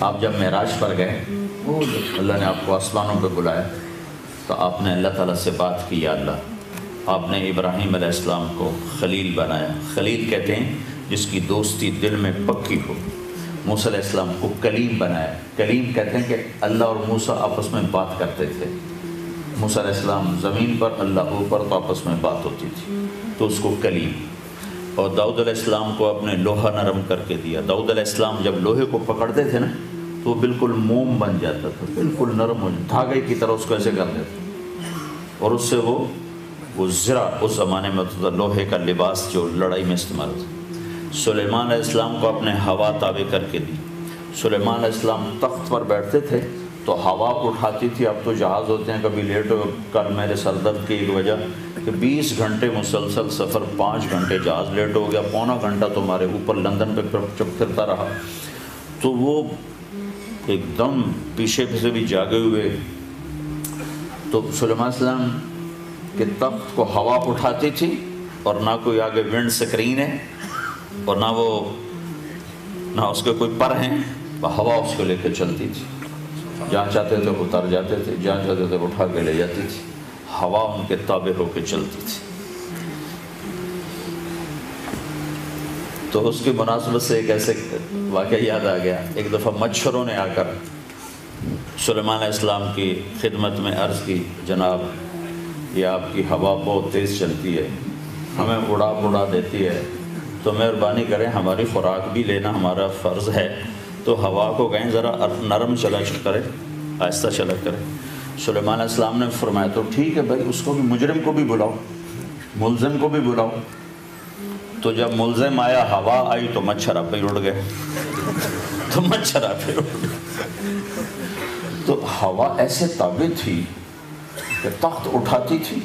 آپ جب معراج پر گئے، اللہ نے آپ کو آسمانوں پہ بلایا تو آپ نے اللہ تعالیٰ سے بات کی، یا اللہ آپ نے ابراہیم علیہ السلام کو خلیل بنایا۔ خلیل کہتے ہیں جس کی دوستی دل میں پکی ہو۔ موسیٰ علیہ السلام کو کلیم بنایا۔ کلیم کہتے ہیں کہ اللہ اور موسیٰ آپس میں بات کرتے تھے۔ موسیٰ علیہ السلام زمین پر، اللہ اوپر، تو آپس میں بات ہوتی تھی، تو اس کو کلیم۔ اور داؤد علیہ السلام کو اپنے لوہا نرم کر کے دیا۔ داؤد علیہ السلام جب لوہے کو پکڑتے تھے نا تو وہ بالکل موم بن جاتا تھا، بالکل نرم ہو جاتا، دھاگے کی طرح اس کو ایسے کر دیتے، اور اس سے وہ زرہ اس زمانے میں ہوتا تھا، لوہے کا لباس جو لڑائی میں استعمال ہوتا۔ سلیمان علیہ السلام کو اپنے ہوا تابع کر کے دی۔ سلیمان علیہ السلام تخت پر بیٹھتے تھے تو ہوا اٹھاتی تھی۔ اب تو جہاز ہوتے ہیں، کبھی لیٹ ہو، کل میرے سر درد کی ایک وجہ کہ 20 گھنٹے مسلسل سفر، 5 گھنٹے جہاز لیٹ ہو گیا، پونا گھنٹہ تمہارے اوپر لندن پہ چپ پھرتا رہا، تو وہ ایک دم پیچھے سے بھی جاگے ہوئے، تو سلیمان علیہ السلام کے تخت کو ہوا اٹھاتی تھی، اور نہ کوئی آگے ونڈ سکرین ہے، اور نہ اس کے کوئی پر ہیں، ہوا اس کو لے کے چلتی تھی۔ جہاں چاہتے تھے اتر جاتے تھے، جہاں چاہتے تھے اٹھا کے لے جاتی تھی، ہوا ان کے تابع ہو کے چلتی تھی۔ تو اس کی مناسبت سے ایک ایسے واقعہ یاد آ گیا۔ ایک دفعہ مچھروں نے آ کر سلیمان علیہ السلام کی خدمت میں عرض کی، جناب یہ آپ کی ہوا بہت تیز چلتی ہے، ہمیں اڑا دیتی ہے، تو مہربانی کریں ہماری خوراک بھی لینا ہمارا فرض ہے، تو ہوا کو کہیں ذرا نرم چلا کرے، آہستہ چلا کرے۔ سلیمان علیہ السلام نے فرمایا تو ٹھیک ہے بھائی، اس کو بھی، مجرم کو بھی بلاؤ، ملزم کو بھی بلاؤ۔ تو جب ملزم آیا، ہوا آئی تو مچھر آپ پہ اڑ گئے، تو مچھر آپ پہ اڑ گئے۔ تو ہوا ایسے تابع تھی کہ تخت اٹھاتی تھی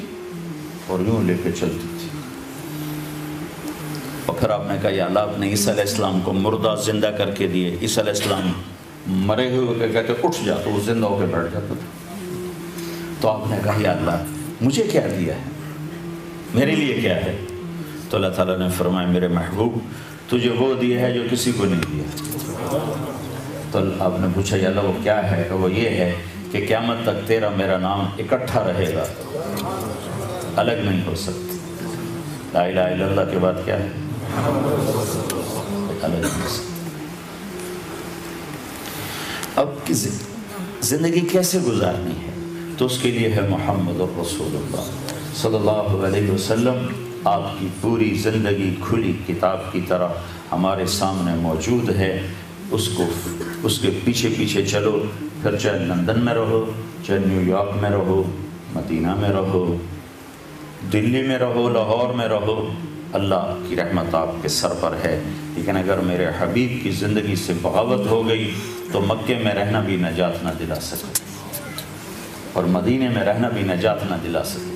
اور یوں لے کے چلتی تھی۔ اور پھر آپ نے کہا، یا اللہ آپ نے عیسیٰ علیہ السلام کو مردہ زندہ کر کے دیے۔ عیسیٰ علیہ السلام مرے ہوئے کہ کہتے اٹھ جا، تو وہ زندہ ہو کے بیٹھ جاتا تھا۔ تو آپ نے کہا، یا اللہ مجھے کیا دیا ہے، میرے لیے کیا ہے؟ تو اللہ تعالیٰ نے فرمایا، میرے محبوب تجھے وہ دیا ہے جو کسی کو نہیں دیا۔ تو آپ نے پوچھا، یا اللہ وہ کیا ہے؟ کہ وہ یہ ہے کہ قیامت تک تیرا میرا نام اکٹھا رہے گا، الگ نہیں ہو سکتا۔ لا الہ الا اللہ کے بعد کیا ہے؟ الگ نہیں ہو سکتا۔ اب کی زندگی کیسے گزارنی ہے؟ تو اس کے لیے ہے محمد الرسول اللہ صلی اللہ علیہ وسلم۔ آپ کی پوری زندگی کھلی کتاب کی طرح ہمارے سامنے موجود ہے۔ اس کے پیچھے پیچھے چلو، پھر چاہے لندن میں رہو، چاہے نیو یارک میں رہو، مدینہ میں رہو، دلی میں رہو، لاہور میں رہو، اللہ کی رحمت آپ کے سر پر ہے۔ لیکن اگر میرے حبیب کی زندگی سے بغاوت ہو گئی تو مکے میں رہنا بھی نجات نہ دلا سکے، اور مدینے میں رہنا بھی نجات نہ دلا سکے۔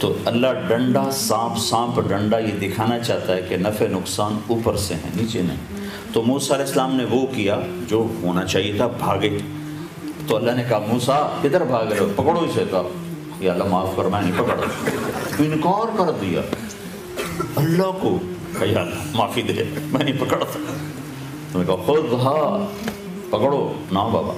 تو اللہ ڈنڈا سانپ ڈنڈا یہ دکھانا چاہتا ہے کہ نفع نقصان اوپر سے ہیں، نیچے نہیں۔ تو موسیٰ علیہ السلام نے وہ کیا جو ہونا چاہیے تھا، بھاگے۔ تو اللہ نے کہا، موسیٰ کدھر بھاگ رہے ہو؟ پکڑو اسے۔ کہا، یا اللہ معاف کر، میں نہیں پکڑا۔ انکار کر دیا اللہ کو، کہ یا اللہ معافی دے، میں نہیں پکڑا تھا۔ تو میں کہا خودھا، پکڑو نا بابا۔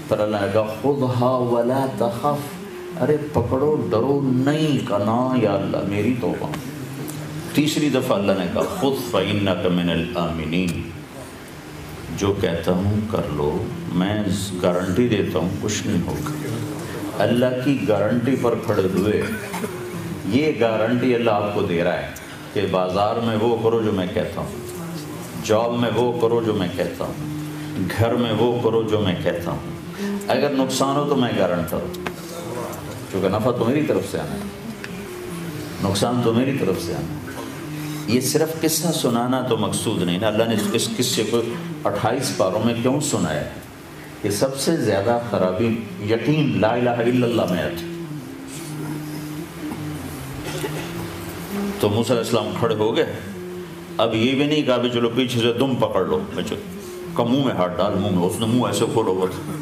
پھر اللہ نے کہا خودھا ولا تخف، ارے پکڑو ڈرو نہیں، کہنا یا اللہ میری توبہ۔ تیسری دفعہ اللہ نے کہا خذ فإنک من الآمنین، جو کہتا ہوں کر لو، میں گارنٹی دیتا ہوں کچھ نہیں ہوگا۔ اللہ کی گارنٹی پر کھڑے ہوئے، یہ گارنٹی اللہ آپ کو دے رہا ہے کہ بازار میں وہ کرو جو میں کہتا ہوں، جاب میں وہ کرو جو میں کہتا ہوں، گھر میں وہ کرو جو میں کہتا ہوں۔ اگر نقصان ہو تو میں گارنٹر ہوں، کیونکہ نفع تو میری طرف سے آنا ہے، نقصان تو میری طرف سے آنا ہے۔ یہ صرف قصہ سنانا تو مقصود نہیں نا، اللہ نے اس قصے کو 28 پاروں میں کیوں سنایا ہے؟ کہ سب سے زیادہ خرابی یقین لا الہ الا اللہ میں آتی. تو موسیٰ علیہ السلام کھڑے ہو گئے. اب یہ بھی نہیں کہا بھی چلو پیچھے سے تم پکڑ لو, کا منہ میں ہاتھ ڈال منہ میں. اس نے منہ ایسے کھولا ہوا تھا.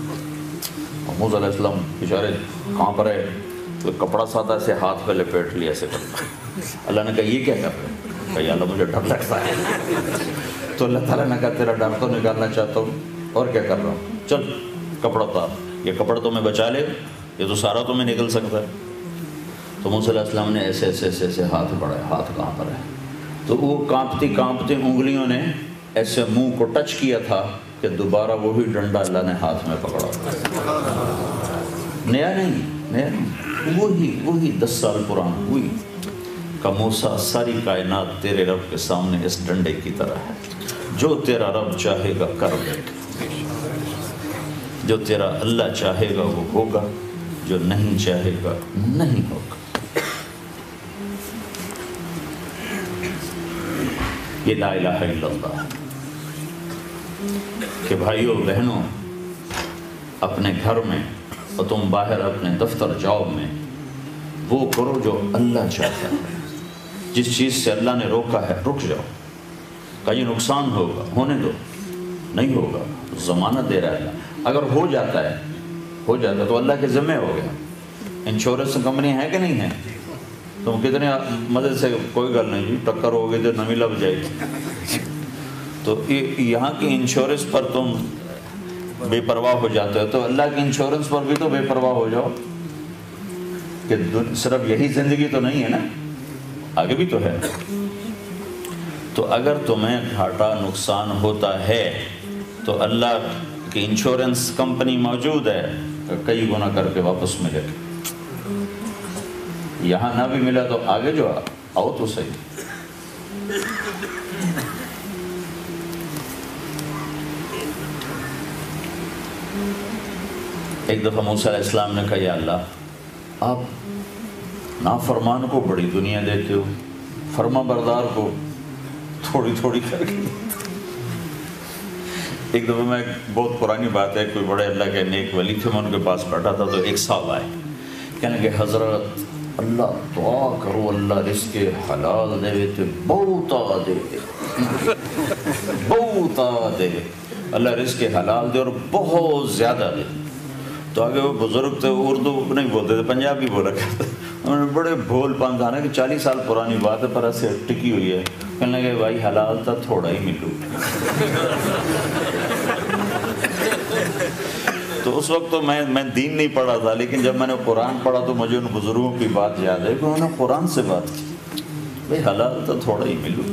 موسیٰ علیہ السلام بیچارے کہاں پر ہے, تو کپڑا ساتھ ایسے ہاتھ پہ لپیٹ لیا ایسے کرتا. اللہ نے کہا یہ کیا کر رہے ہیں؟ کہ اللہ مجھے ڈر لگتا ہے. تو اللہ تعالیٰ نے کہا تیرا ڈر تو نکالنا چاہتا ہوں, اور کیا کر رہا ہوں, چل کپڑا اتار. یہ کپڑا تمہیں بچا لے, یہ تو سارا تمہیں نکل سکتا ہے. تو موسیٰ علیہ السلام نے ایسے ایسے ایسے ایسے ہاتھ بڑھائے, ہاتھ کہاں پر ہے. تو وہ کانپتی کانپتی انگلیوں نے ایسے منہ کو ٹچ کیا تھا کہ دوبارہ وہی ڈنڈا اللہ نے ہاتھ میں پکڑا. نیا نہیں, وہی 10 سال پرانا وہی. کہ موسیٰ ساری کائنات تیرے رب کے سامنے اس ڈنڈے کی طرح ہے. جو تیرا رب چاہے گا کر دے گا, جو تیرا اللہ چاہے گا وہ ہوگا, جو نہیں چاہے گا نہیں ہوگا. یہ لا الہ الا اللہ ہے. کہ بھائیوں بہنوں, اپنے گھر میں اور تم باہر اپنے دفتر جاب میں وہ کرو جو اللہ چاہتا ہے. جس چیز سے اللہ نے روکا ہے رک جاؤ. کہیں نقصان ہوگا, ہونے دو. نہیں ہوگا ضمانت دے رہا ہے اللہ. اگر ہو جاتا ہے تو اللہ کے ذمہ ہو گیا. انشورنس کمپنی ہے کہ نہیں ہے؟ تم کتنے مزے سے, کوئی گل نہیں جی, ٹکر ہو گئی تو نمی لگ جائے گی. تو یہاں کی انشورنس پر تم بے پرواہ ہو جاتے ہو, تو اللہ کی انشورنس پر بھی تو بے پرواہ ہو جاؤ. کہ صرف یہی زندگی تو نہیں ہے نا, آگے بھی تو ہے. تو اگر تمہیں گھاٹا نقصان ہوتا ہے تو اللہ کی انشورنس کمپنی موجود ہے, کئی گنا کر کے واپس ملے گا. یہاں نہ بھی ملا تو آگے جو آؤ تو صحیح. ایک دفعہ موسیٰ علیہ السلام نے کہا یا اللہ آپ نافرمان کو بڑی دنیا دیتے ہو, فرما بردار کو تھوڑی تھوڑی کر کے. ایک دفعہ میں, بہت پرانی بات ہے, کوئی بڑے اللہ کے نیک ولی تھے, میں ان کے پاس بیٹھا تھا تو ایک صاحب آئے, کہنے کہ حضرت اللہ دعا کرو اللہ رزق حلال دے, تو بہت دے, اللہ رزق حلال دے اور بہت زیادہ دے. تو آگے وہ بزرگ تھے, اردو نہیں بولتے تھے, پنجابی بولا کرتے. انہوں نے بڑے بھول پان تھا نا کہ 40 سال پرانی بات ہے پر ایسے ٹکی ہوئی ہے. کہنے لگے بھائی حلال تھا تھوڑا ہی ملو. تو اس وقت تو میں دین نہیں پڑھا تھا, لیکن جب میں نے قرآن پڑھا تو مجھے ان بزرگوں کی بات یاد ہے کہ انہوں نے قرآن سے بات کی, بھائی حلال تو تھوڑا ہی ملو.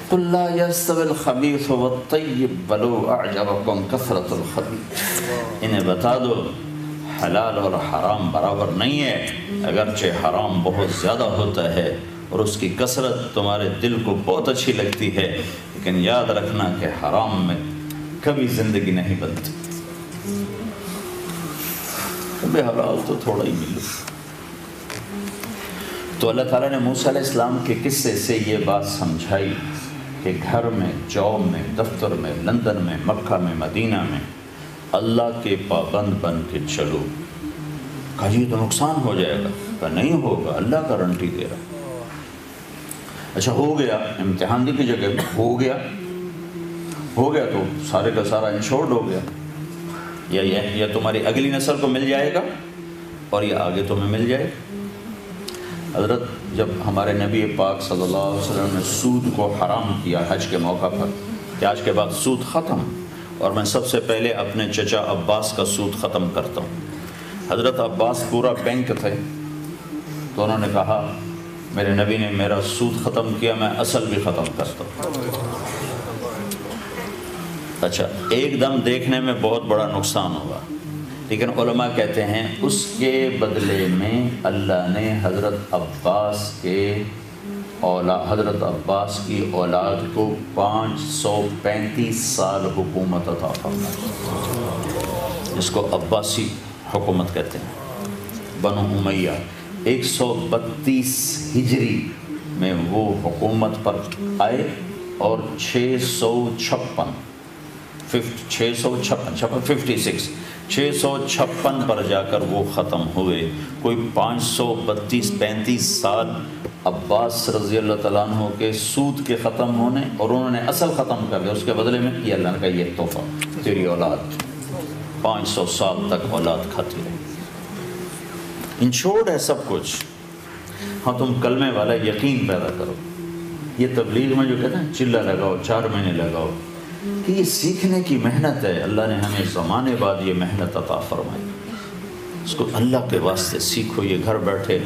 قُلْ لَا يَسْتَوِي الْخَبِيثُ وَالطَّيِّبُ وَلَوْ أَعْجَبَكُمْ كَثْرَةُ الْخَبِيثِ. انہیں بتا دو حلال اور حرام برابر نہیں ہے, اگرچہ حرام بہت زیادہ ہوتا ہے اور اس کی کثرت تمہارے دل کو بہت اچھی لگتی ہے, لیکن یاد رکھنا کہ حرام میں کبھی زندگی نہیں بنتی. کبھی حلال تو تھوڑا ہی ملو. تو اللہ تعالیٰ نے موسیٰ علیہ السلام کے قصے سے یہ بات سمجھائی کہ گھر میں, جاب میں, دفتر میں, لندن میں, مکہ میں, مدینہ میں اللہ کے پابند بن کے چلو. کہا یہ تو نقصان ہو جائے گا. کہا نہیں ہوگا, اللہ گارنٹی دے رہا. اچھا ہو گیا, امتحان دی کی جگہ ہو گیا تو سارے کا سارا انشورڈ ہو گیا. یا تمہاری اگلی نسل کو مل جائے گا اور یہ آگے تمہیں مل جائے گا. حضرت جب ہمارے نبی پاک صلی اللہ علیہ وسلم نے سود کو حرام کیا حج کے موقع پر کہ آج کے بعد سود ختم, اور میں سب سے پہلے اپنے چچا عباس کا سود ختم کرتا ہوں. حضرت عباس پورا بینک تھے, تو انہوں نے کہا میرے نبی نے میرا سود ختم کیا, میں اصل بھی ختم کرتا ہوں. اچھا ایک دم دیکھنے میں بہت بڑا نقصان ہوگا, لیکن علماء کہتے ہیں اس کے بدلے میں اللہ نے حضرت عباس کی اولاد کو 535 سال حکومت عطا فرمائی, جس کو عباسی حکومت کہتے ہیں. بنو امیہ 132 ہجری میں وہ حکومت پر آئے اور 656 656 پر جا کر وہ ختم ہوئے۔ کوئی 532-35 سال عباس رضی اللہ تعالیٰ عنہ کے سود کے ختم ہونے اور انہوں نے اصل ختم کر دیا، اس کے بدلے میں یہ اللہ کا یہ تحفہ، تیری اولاد 500 سال تک اولاد کھاتی رہی۔ انشورڈ ہے سب کچھ، ہاں تم کلمے والا یقین پیدا کرو۔ یہ تبلیغ میں جو کہتے ہیں چلہ لگاؤ، 4 مہینے لگاؤ، کہ یہ سیکھنے کی محنت ہے۔ اللہ نے ہمیں زمانے بعد یہ محنت عطا فرمائی، اس کو اللہ کے واسطے سیکھو۔ یہ گھر بیٹھے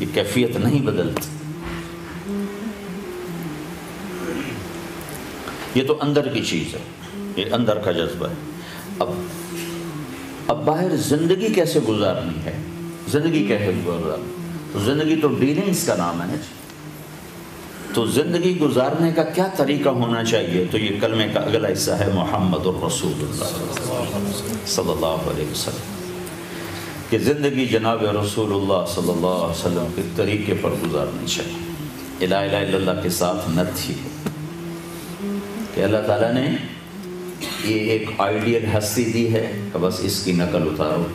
یہ کیفیت نہیں بدلتی، یہ تو اندر کی چیز ہے، یہ اندر کا جذبہ ہے۔ اب باہر زندگی کیسے گزارنی ہے، زندگی کیسے گزارنی، تو زندگی تو ڈیلنگز کا نام ہے نا، تو زندگی گزارنے کا کیا طریقہ ہونا چاہیے؟ تو یہ کلمے کا اگلا حصہ ہے محمد الرسول اللہ صلی اللہ علیہ وسلم، کہ زندگی جناب رسول اللہ صلی اللہ علیہ وسلم کے طریقے پر گزارنی چاہیے۔ الہ الا اللہ کے ساتھ نہ تھی کہ اللہ تعالیٰ نے یہ ایک آئیڈیل ہستی دی ہے کہ بس اس کی نقل اتارو،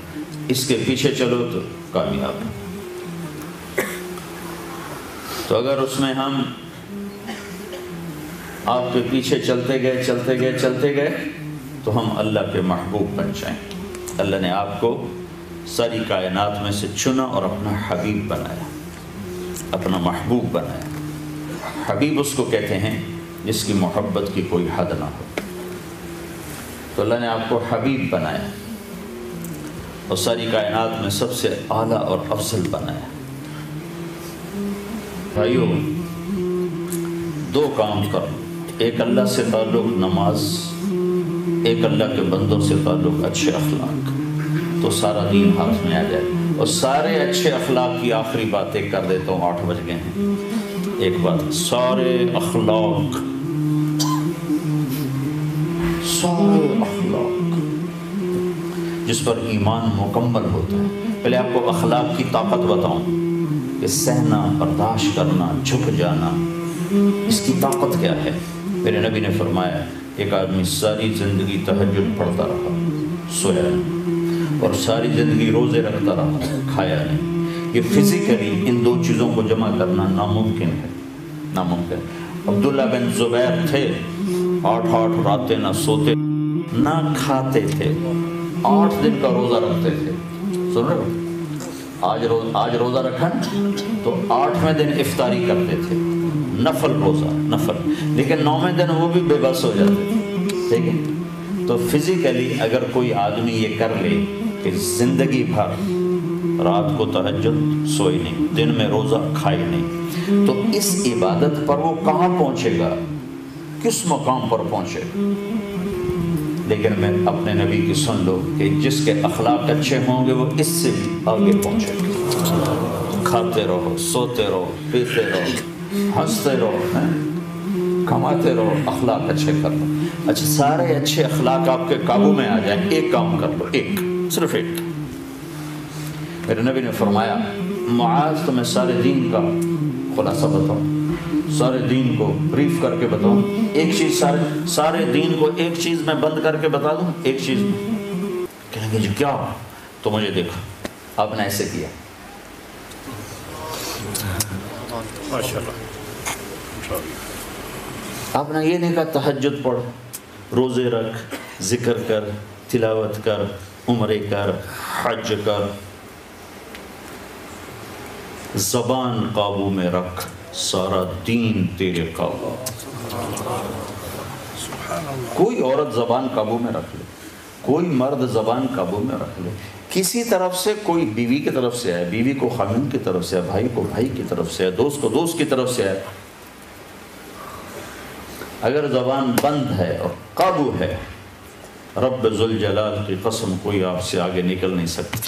اس کے پیچھے چلو تو کامیاب۔ تو اگر اس میں ہم آپ کے پیچھے چلتے گئے تو ہم اللہ کے محبوب بن جائیں۔ اللہ نے آپ کو ساری کائنات میں سے چنا اور اپنا حبیب بنایا، اپنا محبوب بنایا۔ حبیب اس کو کہتے ہیں جس کی محبت کی کوئی حد نہ ہو۔ تو اللہ نے آپ کو حبیب بنایا اور ساری کائنات میں سب سے اعلیٰ اور افضل بنایا۔ بھائیو، 2 کام کرو، ایک اللہ سے تعلق نماز، ایک اللہ کے بندوں سے تعلق اچھے اخلاق، تو سارا دین ہاتھ میں آ جائے۔ اور سارے اچھے اخلاق کی آخری بات ایک کر دیتا ہوں، 8 بج گئے ہیں۔ ایک بات، سارے اخلاق جس پر ایمان مکمل ہوتا ہے۔ پہلے آپ کو اخلاق کی طاقت بتاؤں کہ سہنا، برداشت کرنا، جھک جانا، اس کی طاقت کیا ہے۔ میرے نبی نے فرمایا ایک آدمی ساری زندگی تہجد پڑھتا رہا، سویا نہیں، اور ساری زندگی روزے رکھتا رہا، کھایا نہیں، یہ فزیکلی ان 2 چیزوں کو جمع کرنا ناممکن ہے، ناممکن۔ عبداللہ بن زبیر تھے، 8 راتیں نہ سوتے نہ کھاتے تھے، 8 دن کا روزہ رکھتے تھے۔ سن رہے ہو؟ آج روزہ رکھا تو 8ویں دن افطاری کرتے تھے، نفل روزہ، نفل، لیکن 9ویں دن وہ بھی بے بس ہو جاتے تھے۔ ٹھیک ہے، تو فزیکلی اگر کوئی آدمی یہ کر لے کہ زندگی بھر رات کو تہجد سوئی نہیں، دن میں روزہ کھائی نہیں، تو اس عبادت پر وہ کہاں پہنچے گا، کس مقام پر پہنچے گا؟ لیکن میں اپنے نبی کی سن لو کہ جس کے اخلاق اچھے ہوں گے وہ اس سے بھی آگے پہنچے گا۔ کھاتے رہو، سوتے رہو، پیتے رہو، ہنستے رہو، کماتے رہو، اخلاق اچھے کر لو۔ اچھا، سارے اچھے اخلاق آپ کے قابو میں آ جائیں، ایک کام کر لو، ایک، صرف ایک۔ میرے نبی نے فرمایا معاذ تمہیں سارے دین کا خلاصہ بتاؤں، سارے دین کو بریف کر کے بتاؤں، ایک چیز سارے دین کو ایک چیز میں بند کر کے بتا دوں، ایک چیز میں۔ کہیں گے جی کیا؟ تو مجھے دیکھو، آپ نے ایسے کیا، آپ نے یہ نہیں کہا تہجد پڑھ، روزے رکھ، ذکر کر، تلاوت کر، عمرے کر، حج کر، زبان قابو میں رکھ، سارا دین تیرے قابو۔ کوئی عورت زبان قابو میں رکھ لے، کوئی مرد زبان قابو میں رکھ لے، کسی طرف سے، کوئی بیوی کی طرف سے ہے، بیوی کو خاوند کی طرف سے ہے، بھائی کو بھائی کی طرف سے ہے، دوست کو دوست کی طرف سے ہے، اگر زبان بند ہے اور قابو ہے، رب ذوالجلال کی قسم کوئی آپ سے آگے نکل نہیں سکتی۔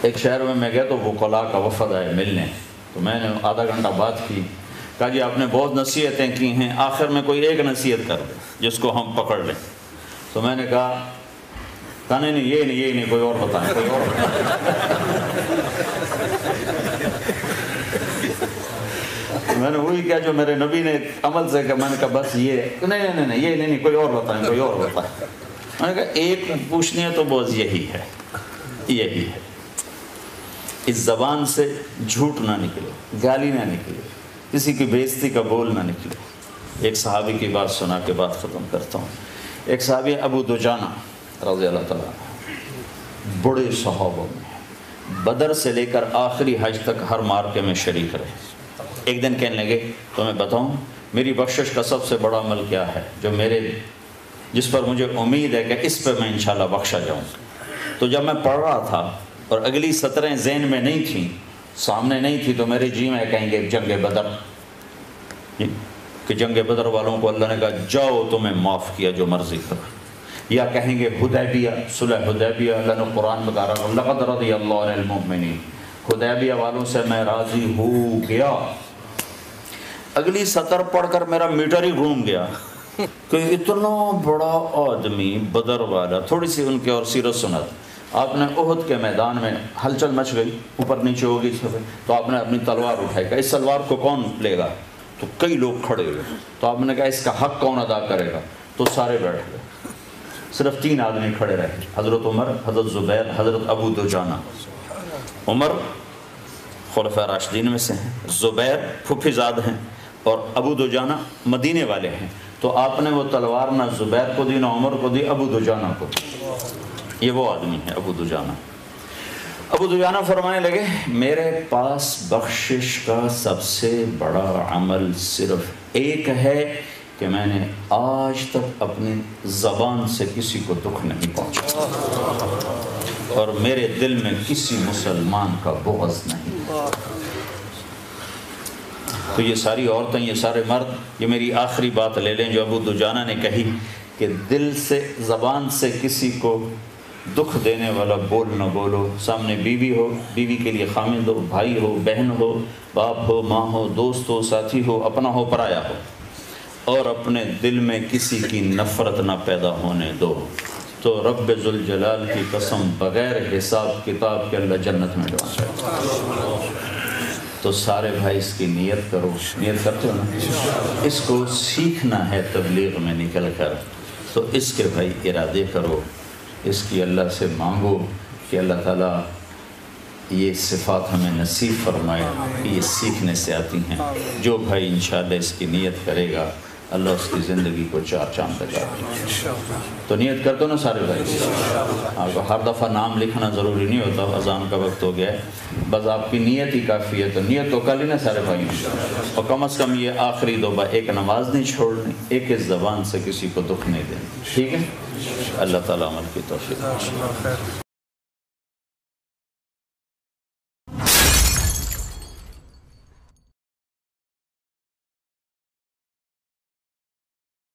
ایک شہر میں گیا تو وکلاء کا وفد آئے ملنے، تو میں نے آدھا گھنٹہ بات کی، کہا جی آپ نے بہت نصیحتیں کی ہیں، آخر میں کوئی ایک نصیحت کر دے جس کو ہم پکڑ لیں۔ تو میں نے کہا نہیں، یہ نہیں، کوئی اور بتائیں، کوئی اور بتائیں۔ میں نے وہی کیا جو میرے نبی نے عمل سے کہا. میں نے کہا بس یہ نہیں یہ نہیں کوئی اور بتائیں کوئی اور بتائیں. میں نے کہا ایک پوچھنی ہے تو بس یہی ہے یہی ہے. اس زبان سے جھوٹ نہ نکلے, گالی نہ نکلے, کسی کی بےعزتی کا بول نہ نکلے. ایک صحابی کی بات سنا کے بات ختم کرتا ہوں. ایک صحابی ابو دجانہ رضی اللہ تعالیٰ عنہ, بڑے صحابوں میں, بدر سے لے کر آخری حج تک ہر مارکے میں شریک رہے. ایک دن کہنے لگے تمہیں بتاؤں میری بخشش کا سب سے بڑا عمل کیا ہے جو جس پر مجھے امید ہے کہ اس پہ میں انشاءاللہ بخشا جاؤں. تو جب میں پڑھ رہا تھا اور اگلی سطریں ذہن میں نہیں تھیں, سامنے نہیں تھی, تو میرے جی میں کہیں گے جنگ بدر, کہ جنگ بدر والوں کو اللہ نے کہا جاؤ تمہیں معاف کیا جو مرضی کرو. یا کہیں گے حدیبیہ, صلح حدیبیہ, اللہ نے قرآن میں کہا لقد رضی اللہ عن المؤمنین, حدیبیہ والوں سے میں راضی ہو گیا. اگلی سطر پڑھ کر میرا میٹر ہی گھوم گیا کہ اتنا بڑا آدمی بدر والا. تھوڑی سی ان کی اور سیرت سنت. آپ نے احد کے میدان میں ہلچل مچ گئی, اوپر نیچے ہو گئی, تو آپ نے اپنی تلوار اٹھائی. کہ اس تلوار کو کون لے گا؟ تو کئی لوگ کھڑے ہوئے. تو آپ نے کہا اس کا حق کون ادا کرے گا؟ تو سارے بیٹھ گئے. صرف 3 آدمی کھڑے رہے, حضرت عمر, حضرت زبیر, حضرت ابو دجانہ. عمر خلفاء راشدین میں سے ہیں, زبیر پھپھی زاد ہیں, اور ابو دجانہ مدینے والے ہیں. تو آپ نے وہ تلوار نہ زبیر کو دی نہ عمر کو دی, ابو دجانہ کو دی. یہ وہ آدمی ہے ابو دجانہ. ابو دجانہ فرمانے لگے میرے پاس بخشش کا سب سے بڑا عمل صرف ایک ہے کہ میں نے آج تک اپنی زبان سے کسی کو دکھ نہیں پہنچا, اور میرے دل میں کسی مسلمان کا بغض نہیں. تو یہ ساری عورتیں, یہ سارے مرد, یہ میری آخری بات لے لیں جو ابو دجانہ نے کہی کہ دل سے, زبان سے کسی کو دکھ دینے والا بول نہ بولو. سامنے بیوی ہو, بیوی کے لیے خامد ہو, بھائی ہو, بہن ہو, باپ ہو, ماں ہو, دوست ہو, ساتھی ہو, اپنا ہو, پرایا ہو, اور اپنے دل میں کسی کی نفرت نہ پیدا ہونے دو. تو رب ذوالجلال کی قسم بغیر حساب کتاب کے اللہ جنت میں ڈال دے. تو سارے بھائی اس کی نیت کرو. نیت کرتے ہو نا؟ اس کو سیکھنا ہے تبلیغ میں نکل کر. تو اس کے بھائی ارادے کرو, اس کی اللہ سے مانگو کہ اللہ تعالیٰ یہ صفات ہمیں نصیب فرمائے. یہ سیکھنے سے آتی ہیں. جو بھائی انشاءاللہ اس کی نیت کرے گا اللہ اس کی زندگی کو 4 چاند لگا دے. تو نیت کرتے ہو نا سارے بھائی؟ آپ کو ہر دفعہ نام لکھنا ضروری نہیں ہوتا, اذان کا وقت ہو گیا ہے, بس آپ کی نیت ہی کافی ہے. تو نیت تو کر لی نا سارے بھائی, اور کم از کم یہ آخری 2 بار ایک نماز نہیں چھوڑنی, ایک اس زبان سے کسی کو دکھ نہیں دینا. ٹھیک ہے؟ اللہ تعالیٰ عمل کی توفیق.